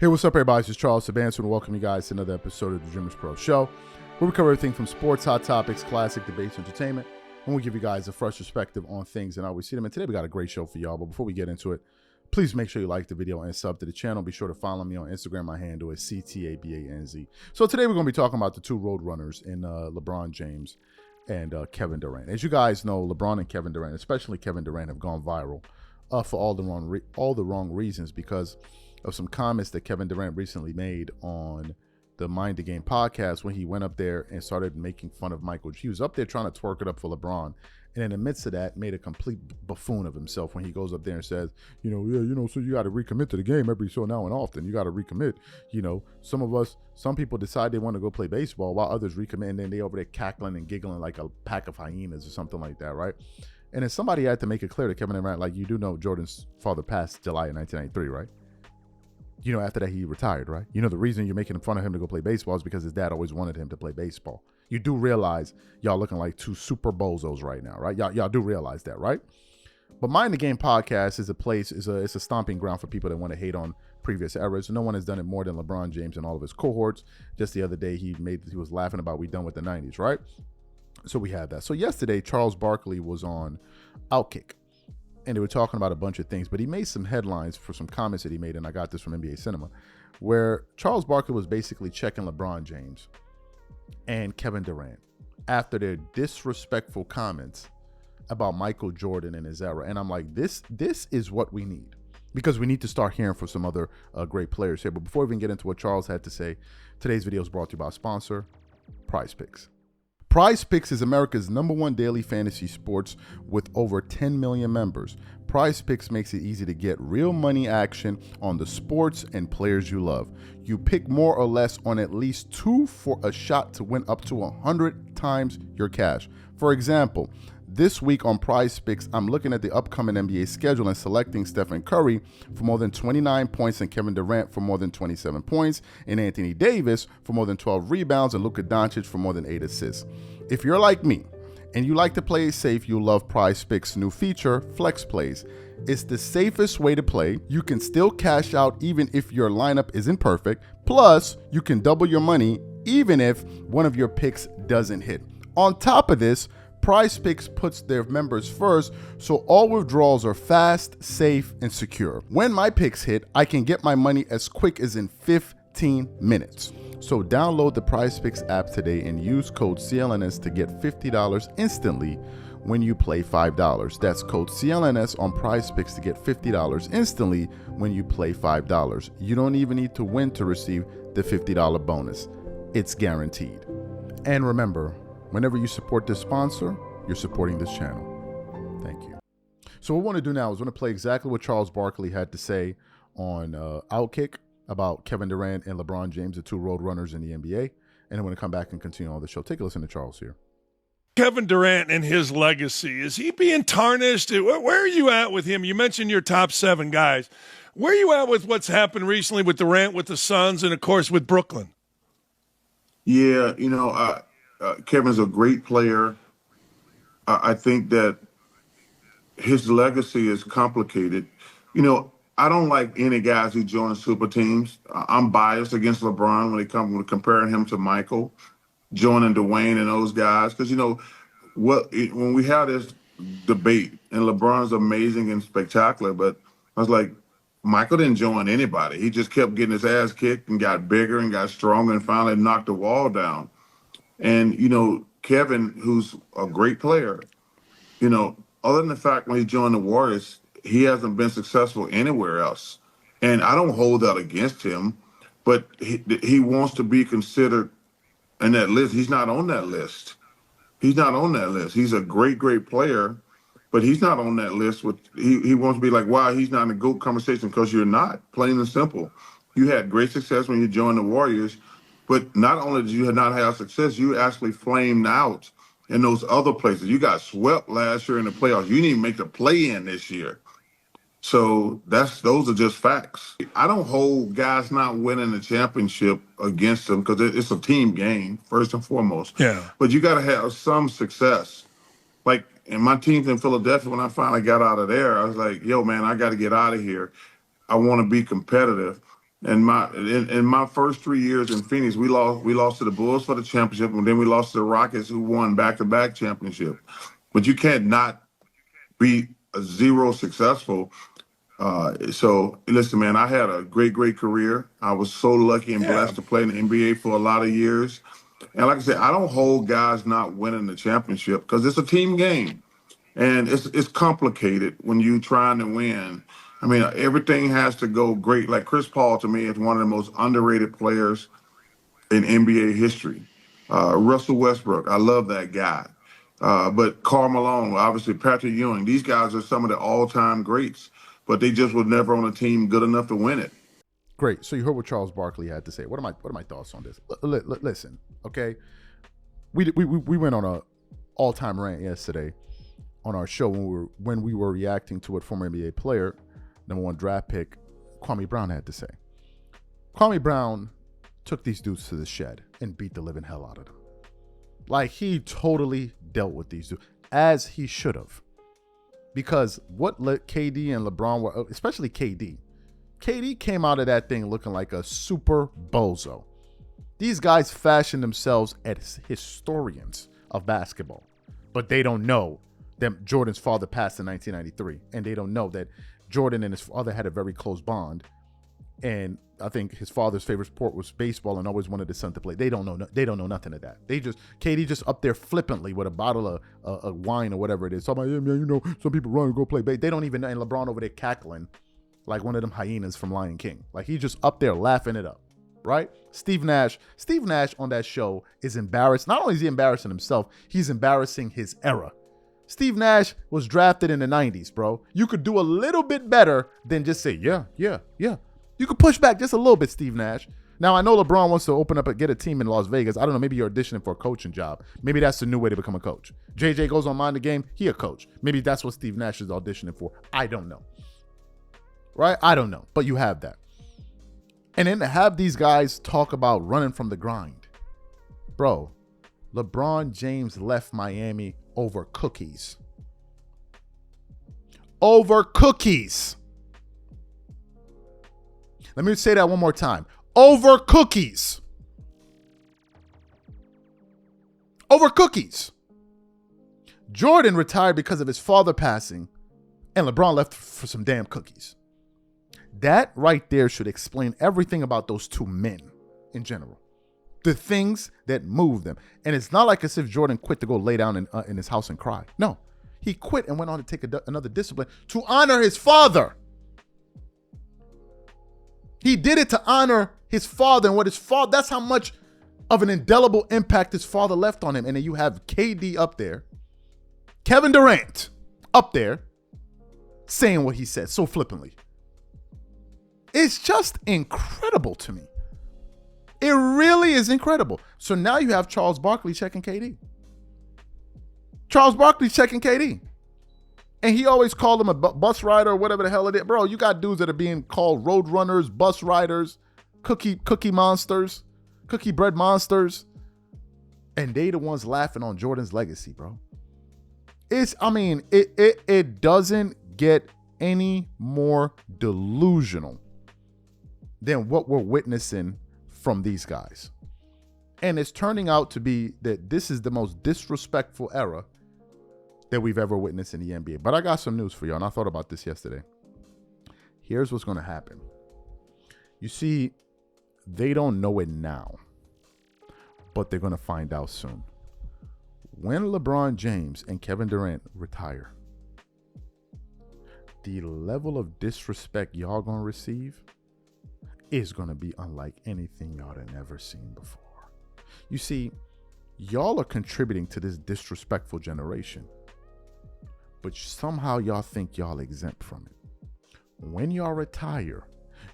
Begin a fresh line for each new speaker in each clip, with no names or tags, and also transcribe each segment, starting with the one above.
Hey, what's up, everybody? This is Charles Sabanson, and welcome you guys to another episode of the DREAMERSPRO show, where we cover everything from sports, hot topics, classic debates, entertainment, and we give you guys a fresh perspective on things and how we see them. And today we got a great show for y'all, but before we get into it, please make sure you like the video and sub to the channel. Be sure to follow me on Instagram. My handle is CTABANZ. So today we're going to be talking about the two road runners in LeBron James and Kevin Durant. As you guys know, LeBron and Kevin Durant, especially Kevin Durant, have gone viral for all the wrong reasons because of some comments that Kevin Durant recently made on the Mind the Game podcast when he went up there and started making fun of Michael. He was up there trying to twerk it up for LeBron, and in the midst of that, made a complete buffoon of himself when he goes up there and says, so you got to recommit to the game every so now and often. You got to recommit. Some people decide they want to go play baseball while others recommit, and then they over there cackling and giggling like a pack of hyenas or something like that, right? And then somebody had to make it clear to Kevin Durant, like, you do know Jordan's father passed July of 1993, right? After that, he retired, right? The reason you're making fun of him to go play baseball is because his dad always wanted him to play baseball. You do realize y'all looking like two super bozos right now, right? Y'all do realize that, right? But Mind the Game podcast is it's a stomping ground for people that want to hate on previous eras. No one has done it more than LeBron James and all of his cohorts. Just the other day, he was laughing about we done with the 90s, right? So we had that. So yesterday, Charles Barkley was on Outkick. And they were talking about a bunch of things, but he made some headlines for some comments that he made, and I got this from NBA Cinema, where Charles Barkley was basically checking LeBron James and Kevin Durant after their disrespectful comments about Michael Jordan and his era. And I'm like, this is what we need, because we need to start hearing from some other great players here. But before we even get into what Charles had to say, today's video is brought to you by our sponsor, Prize Picks. Prize Picks is America's #1 daily fantasy sports with over 10 million members. Prize Picks makes it easy to get real money action on the sports and players you love. You pick more or less on at least two for a shot to win up to 100 times your cash. For example, this week on Prize Picks, I'm looking at the upcoming NBA schedule and selecting Stephen Curry for more than 29 points and Kevin Durant for more than 27 points and Anthony Davis for more than 12 rebounds and Luka Doncic for more than 8 assists. If you're like me and you like to play it safe, you'll love Prize Picks' new feature, Flex Plays. It's the safest way to play. You can still cash out even if your lineup isn't perfect. Plus, you can double your money even if one of your picks doesn't hit. On top of this, Prize Picks puts their members first, so all withdrawals are fast, safe, and secure. When my picks hit, I can get my money as quick as in 15 minutes. So download the Prize Picks app today and use code CLNS to get $50 instantly when you play $5. That's code CLNS on Prize Picks to get $50 instantly when you play $5. You don't even need to win to receive the $50 bonus. It's guaranteed. And remember, whenever you support this sponsor, you're supporting this channel. Thank you. So what I want to do now is I want to play exactly what Charles Barkley had to say on Outkick about Kevin Durant and LeBron James, the two road runners in the NBA. And I'm going to come back and continue on the show. Take a listen to Charles here.
Kevin Durant and his legacy, is he being tarnished? Where are you at with him? You mentioned your top 7 guys. Where are you at with what's happened recently with Durant, with the Suns, and, of course, with Brooklyn?
Yeah, Kevin's a great player. I think that his legacy is complicated. I don't like any guys who join super teams. I'm biased against LeBron when it comes to comparing him to Michael, joining Dwayne and those guys. Because, when we had this debate, and LeBron's amazing and spectacular, but I was like, Michael didn't join anybody. He just kept getting his ass kicked and got bigger and got stronger and finally knocked the wall down. And, Kevin, who's a great player, other than the fact when he joined the Warriors, he hasn't been successful anywhere else. And I don't hold that against him, but he wants to be considered in that list. He's not on that list. He's not on that list. He's a great, great player, but he's not on that list. He wants to be like, wow, he's not in a GOAT conversation, because you're not, plain and simple. You had great success when you joined the Warriors. But not only did you not have success, you actually flamed out in those other places. You got swept last year in the playoffs. You didn't even make the play-in this year. So those are just facts. I don't hold guys not winning the championship against them, because it's a team game, first and foremost.
Yeah.
But you got to have some success. Like in my teams in Philadelphia, when I finally got out of there, I was like, yo, man, I got to get out of here. I want to be competitive. And in my first 3 years in Phoenix, we lost to the Bulls for the championship, and then we lost to the Rockets, who won back-to-back championship. But you can't not be a zero successful. So listen, man, I had a great career. I was so lucky and
Yeah.
blessed to play in the NBA for a lot of years. And like I said, I don't hold guys not winning the championship because it's a team game. And it's complicated when you trying to win. I mean, everything has to go great. Like Chris Paul, to me, is one of the most underrated players in NBA history. Russell Westbrook, I love that guy. But Karl Malone, obviously Patrick Ewing, these guys are some of the all-time greats, but they just were never on a team good enough to win it.
Great. So you heard what Charles Barkley had to say. What are my thoughts on this? Listen, okay. We went on a all-time rant yesterday on our show when we were reacting to what former NBA player, #1 draft pick, Kwame Brown had to say. Kwame Brown took these dudes to the shed and beat the living hell out of them. Like, he totally dealt with these dudes, as he should have. Because what KD and LeBron were, especially KD came out of that thing looking like a super bozo. These guys fashioned themselves as historians of basketball, but they don't know that Jordan's father passed in 1993, and they don't know that Jordan and his father had a very close bond. And I think his father's favorite sport was baseball and always wanted his son to play. They don't know nothing of that. KD just up there flippantly with a bottle of wine or whatever it is. Talking about, yeah, man, some people run and go play baseball. They don't even know. And LeBron over there cackling like one of them hyenas from Lion King. Like, he's just up there laughing it up, right? Steve Nash on that show is embarrassed. Not only is he embarrassing himself, he's embarrassing his era. Steve Nash was drafted in the 90s, bro. You could do a little bit better than just say, yeah. You could push back just a little bit, Steve Nash. Now, I know LeBron wants to open up and get a team in Las Vegas. I don't know, maybe you're auditioning for a coaching job. Maybe that's the new way to become a coach. JJ goes on Mind the Game, he a coach. Maybe that's what Steve Nash is auditioning for. I don't know. Right? I don't know. But you have that. And then to have these guys talk about running from the grind. Bro, LeBron James left Miami over cookies. Over cookies. Let me say that one more time. Over cookies. Over cookies. Jordan retired because of his father passing, and LeBron left for some damn cookies. That right there should explain everything about those two men in general. The things that move them. And it's not like as if Jordan quit to go lay down in his house and cry. No, he quit and went on to take another discipline to honor his father. He did it to honor his father and what his father, that's how much of an indelible impact his father left on him. And then you have KD up there, Kevin Durant up there saying what he said so flippantly. It's just incredible to me. It really is incredible. So now you have Charles Barkley checking KD. Charles Barkley checking KD. And he always called him a bus rider or whatever the hell it is. Bro, you got dudes that are being called road runners, bus riders, cookie monsters, cookie bread monsters. And they the ones laughing on Jordan's legacy, bro. It doesn't get any more delusional than what we're witnessing from these guys. And it's turning out to be that this is the most disrespectful era that we've ever witnessed in the NBA. But I got some news for y'all, and I thought about this yesterday. Here's what's going to happen. You see, they don't know it now, but they're going to find out soon. When LeBron James and Kevin Durant retire, the level of disrespect y'all going to receive is going to be unlike anything y'all have ever seen before. You see, y'all are contributing to this disrespectful generation, but somehow y'all think y'all exempt from it. When y'all retire,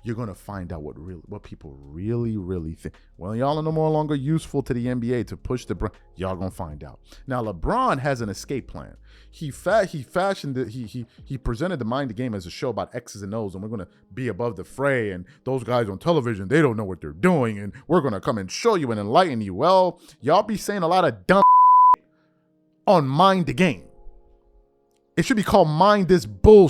you're going to find out what people really think. Well, y'all are no more longer useful to the NBA to push y'all going to find out. Now, LeBron has an escape plan. He fashioned it. He presented the Mind the Game as a show about X's and O's, and we're going to be above the fray, and those guys on television, they don't know what they're doing, and we're going to come and show you and enlighten you. Well, y'all be saying a lot of dumb on Mind the Game. It should be called Mind This Bull.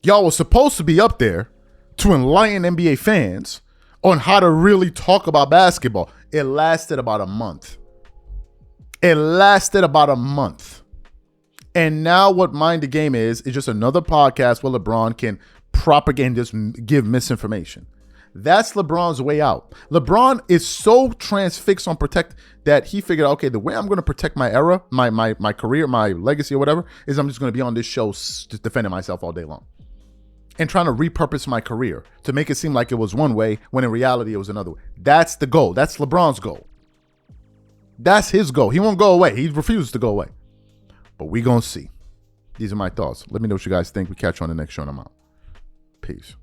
Y'all was supposed to be up there to enlighten NBA fans on how to really talk about basketball. It lasted about a month. And now what Mind the Game is just another podcast where LeBron can propagate and just give misinformation. That's LeBron's way out. LeBron is so transfixed on protect that he figured, okay, the way I'm going to protect my era, my career, my legacy or whatever, is I'm just going to be on this show just defending myself all day long and trying to repurpose my career to make it seem like it was one way when in reality it was another way. That's the goal. That's LeBron's goal. That's his goal. He won't go away. He refuses to go away. But we going to see. These are my thoughts. Let me know what you guys think. We catch you on the next show and I'm out. Peace.